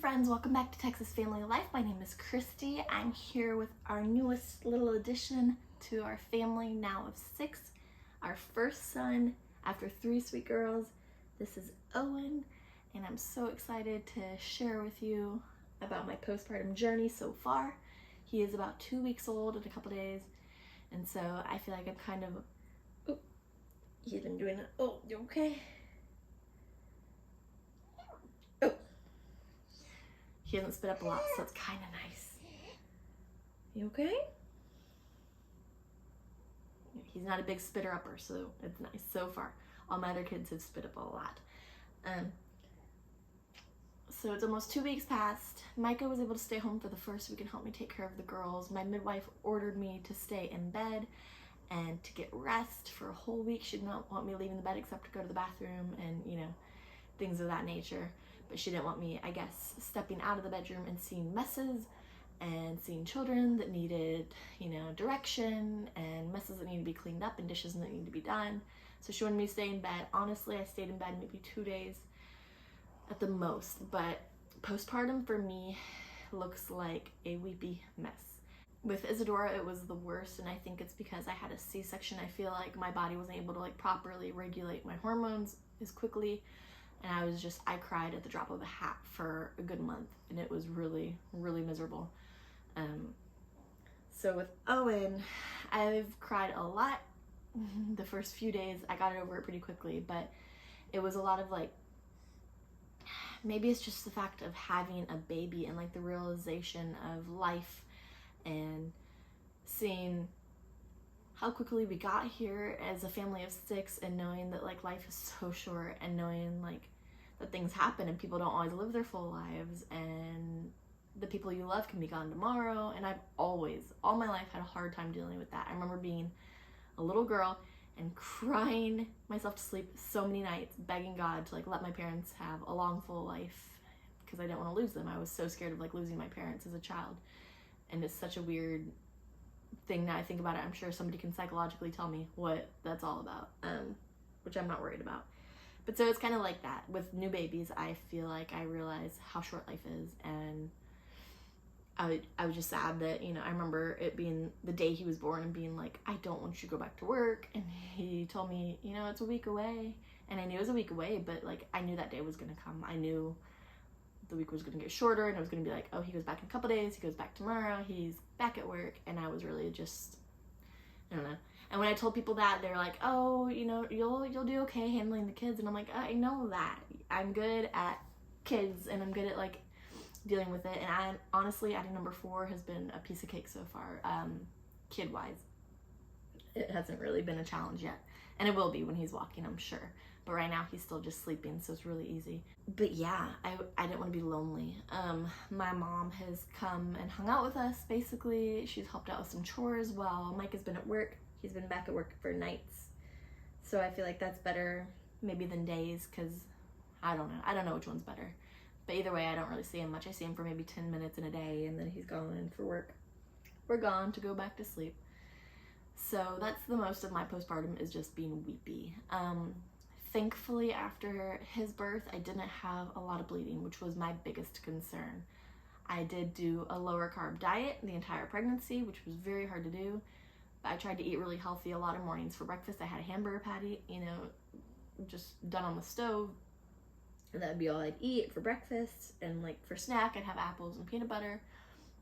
friends, welcome back to Texas Family Life. My name is Christy. I'm here with our newest little addition to our family now of 6, our first son after 3 sweet girls. This is Owen, and I'm so excited to share with you about my postpartum journey so far. He is about 2 weeks old in a couple days, and so I feel like I'm kind of, he's been doing it. Oh, you okay? He hasn't spit up a lot, so it's kind of nice. You okay? He's not a big spitter upper, so it's nice so far. All my other kids have spit up a lot. So it's almost 2 weeks past. Micah was able to stay home for the first week and help me take care of the girls. My midwife ordered me to stay in bed and to get rest for a whole week. She did not want me leaving the bed except to go to the bathroom and, things of that nature. But she didn't want me, I guess, stepping out of the bedroom and seeing messes and seeing children that needed, direction and messes that need to be cleaned up and dishes that need to be done. So she wanted me to stay in bed. Honestly, I stayed in bed maybe 2 days at the most, but postpartum for me looks like a weepy mess. With Isadora, it was the worst, and I think it's because I had a C-section. I feel like my body wasn't able to properly regulate my hormones as quickly. And I cried at the drop of a hat for a good month, and it was really, really miserable. So with Owen, I've cried a lot the first few days. I got over it pretty quickly, but it was a lot of maybe it's just the fact of having a baby and the realization of life and seeing how quickly we got here as a family of 6, and knowing that life is so short, and knowing that things happen and people don't always live their full lives, and the people you love can be gone tomorrow. And I've always, all my life, had a hard time dealing with that. I remember being a little girl and crying myself to sleep so many nights, begging God to let my parents have a long, full life, because I didn't want to lose them. I was so scared of losing my parents as a child. And it's such a weird thing now I think about it. I'm sure somebody can psychologically tell me what that's all about, which I'm not worried about. But so it's kind of like that. With new babies, I feel like I realize how short life is, and I was just sad that, I remember it being the day he was born and being I don't want you to go back to work, and he told me, it's a week away, and I knew it was a week away, but I knew that day was going to come. I knew the week was going to get shorter, and it was going to be oh, he goes back in a couple days, he goes back tomorrow, he's back at work. And I was really just, I don't know. And when I told people that, they were like, oh, you'll do okay handling the kids. And I'm I know that. I'm good at kids, and I'm good at dealing with it. And I honestly, adding number 4 has been a piece of cake so far, kid-wise. It hasn't really been a challenge yet. And it will be when he's walking, I'm sure. But right now he's still just sleeping, so it's really easy. But yeah, I didn't want to be lonely. My mom has come and hung out with us, basically. She's helped out with some chores while Mike has been at work. He's been back at work for nights. So I feel like that's better maybe than days, because I don't know. I don't know which one's better. But either way, I don't really see him much. I see him for maybe 10 minutes in a day, and then he's gone for work. We're gone to go back to sleep. So that's the most of my postpartum, is just being weepy. Thankfully, after his birth, I didn't have a lot of bleeding, which was my biggest concern. I did do a lower carb diet the entire pregnancy, which was very hard to do. I tried to eat really healthy a lot of mornings. For breakfast, I had a hamburger patty, just done on the stove. And that would be all I'd eat for breakfast. And for snack, I'd have apples and peanut butter.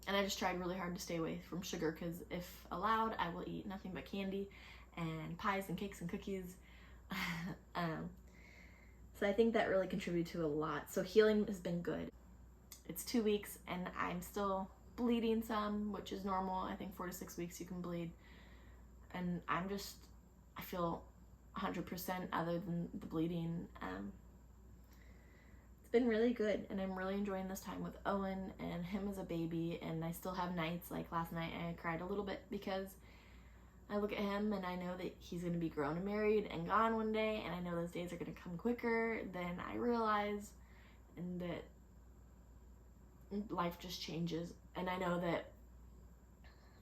And I just tried really hard to stay away from sugar, because if allowed, I will eat nothing but candy and pies and cakes and cookies. So I think that really contributed to a lot. So healing has been good. It's 2 weeks, and I'm still bleeding some, which is normal. I think 4 to 6 weeks you can bleed. And I feel 100% other than the bleeding. It's been really good, and I'm really enjoying this time with Owen and him as a baby. And I still have nights, last night I cried a little bit, because I look at him and I know that he's going to be grown and married and gone one day, and I know those days are going to come quicker than I realize, and that life just changes. And I know that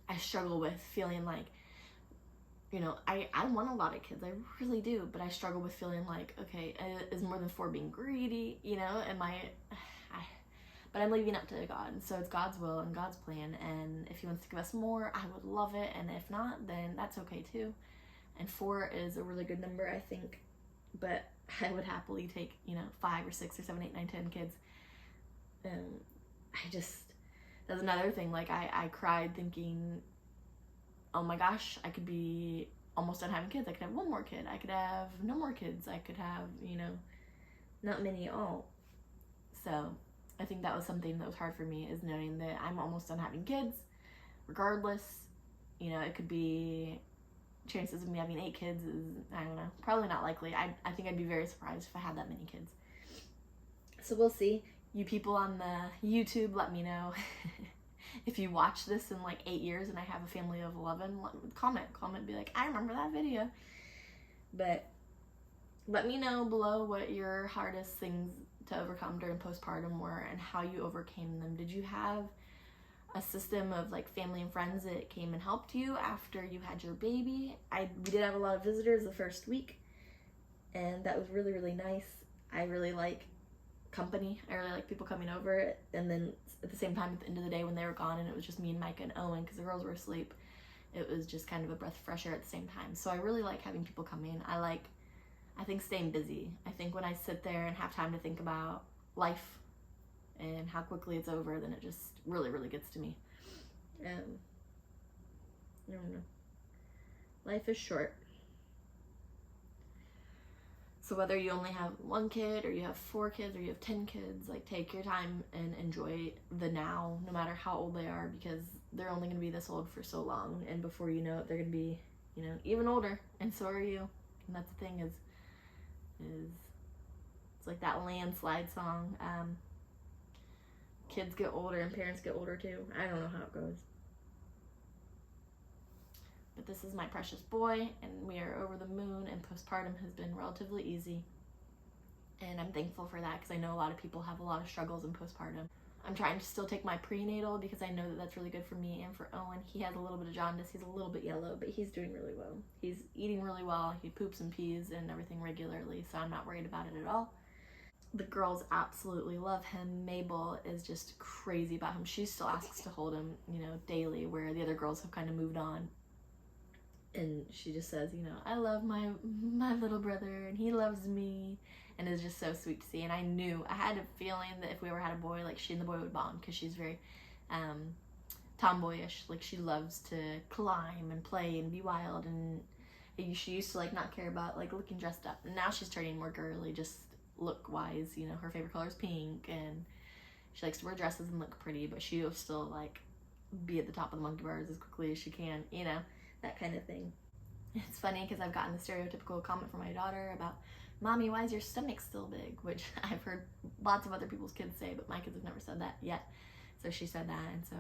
I struggle with feeling I want a lot of kids, I really do, but I struggle with feeling okay, is more than 4 being greedy, am I But I'm leaving up to God, and so it's God's will and God's plan, and if he wants to give us more, I would love it, and if not, then that's okay too. And 4 is a really good number, I think, but I would happily take, 5 or 6 or 7, 8, 9, 10 kids. That's another thing, like I cried thinking, oh my gosh, I could be almost done having kids. I could have one more kid. I could have no more kids. I could have, not many at all. So I think that was something that was hard for me, is knowing that I'm almost done having kids. Regardless, it could be, chances of me having 8 kids is, I don't know, probably not likely. I think I'd be very surprised if I had that many kids. So we'll see. You people on the YouTube, let me know. If you watch this in like 8 years and I have a family of 11, comment, be like, I remember that video. But let me know below what your hardest things to overcome during postpartum were and how you overcame them. Did you have a system of like family and friends that came and helped you after you had your baby? We did have a lot of visitors the first week, and that was really, really nice. I really like company. I really like people coming over, and then at the same time, at the end of the day when they were gone and it was just me and Micah and Owen because the girls were asleep, it was just kind of a breath of fresh air at the same time. So I really like having people come in. I think staying busy. I think when I sit there and have time to think about life and how quickly it's over, then it just really, really gets to me. I don't know. Life is short. So whether you only have 1 kid or you have 4 kids or you have 10 kids, like take your time and enjoy the now, no matter how old they are, because they're only going to be this old for so long, and before you know it, they're going to be, even older, and so are you. And that's the thing is it's like that landslide song. Kids get older and parents get older too. I don't know how it goes. But this is my precious boy, and we are over the moon, and postpartum has been relatively easy. And I'm thankful for that, because I know a lot of people have a lot of struggles in postpartum. I'm trying to still take my prenatal because I know that that's really good for me and for Owen. He has a little bit of jaundice. He's a little bit yellow, but he's doing really well. He's eating really well. He poops and pees and everything regularly, so I'm not worried about it at all. The girls absolutely love him. Mabel is just crazy about him. She still asks to hold him, daily, where the other girls have kind of moved on. And she just says, I love my little brother, and he loves me, and it's just so sweet to see. And I had a feeling that if we ever had a boy, like she and the boy would bond, because she's very tomboyish. Like she loves to climb and play and be wild, and she used to like not care about like looking dressed up. And now she's turning more girly, just look wise. Her favorite color is pink, and she likes to wear dresses and look pretty, but she'll still like be at the top of the monkey bars as quickly as she can, that kind of thing. It's funny because I've gotten the stereotypical comment from my daughter about, Mommy, why is your stomach still big? Which I've heard lots of other people's kids say, but my kids have never said that yet. So she said that, and so,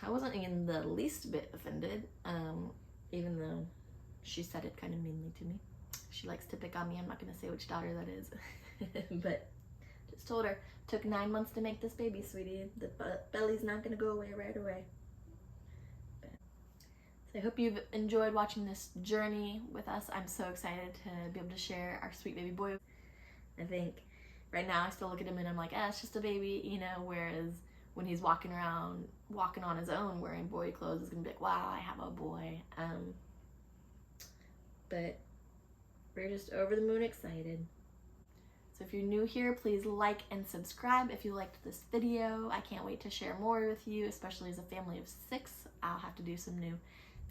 I wasn't in the least bit offended, even though she said it kind of meanly to me. She likes to pick on me. I'm not going to say which daughter that is. But just told her, took 9 months to make this baby, sweetie. The belly's not going to go away right away. I hope you've enjoyed watching this journey with us. I'm so excited to be able to share our sweet baby boy. I think right now I still look at him and I'm like, it's just a baby, whereas when he's walking around, walking on his own, wearing boy clothes, it's gonna be like, wow, I have a boy. But we're just over the moon excited. So if you're new here, please like and subscribe if you liked this video. I can't wait to share more with you, especially as a family of 6. I'll have to do some new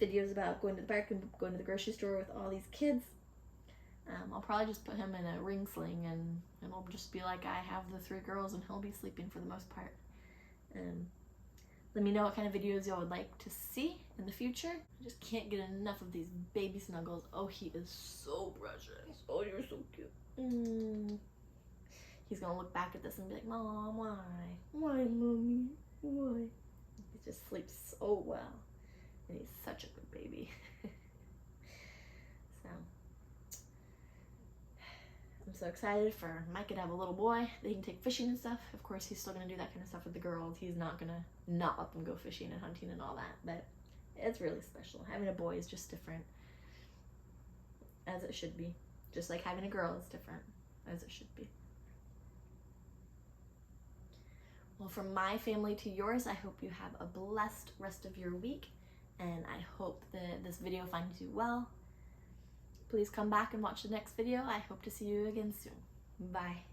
videos about going to the park and going to the grocery store with all these kids. I'll probably just put him in a ring sling, and it'll just be like I have the 3 girls and he'll be sleeping for the most part. Let me know what kind of videos y'all would like to see in the future. I just can't get enough of these baby snuggles. Oh, he is so precious. Oh, you're so cute. He's gonna look back at this and be like, Mom, why? Why, Mommy? Why? He just sleeps so well. And he's such a good baby. So I'm so excited for Micah to have a little boy that he can take fishing and stuff. Of course, he's still gonna do that kind of stuff with the girls. He's not gonna not let them go fishing and hunting and all that, but it's really special. Having a boy is just different, as it should be. Just like having a girl is different, as it should be. Well, from my family to yours, I hope you have a blessed rest of your week, and I hope that this video finds you well. Please come back and watch the next video. I hope to see you again soon. Bye.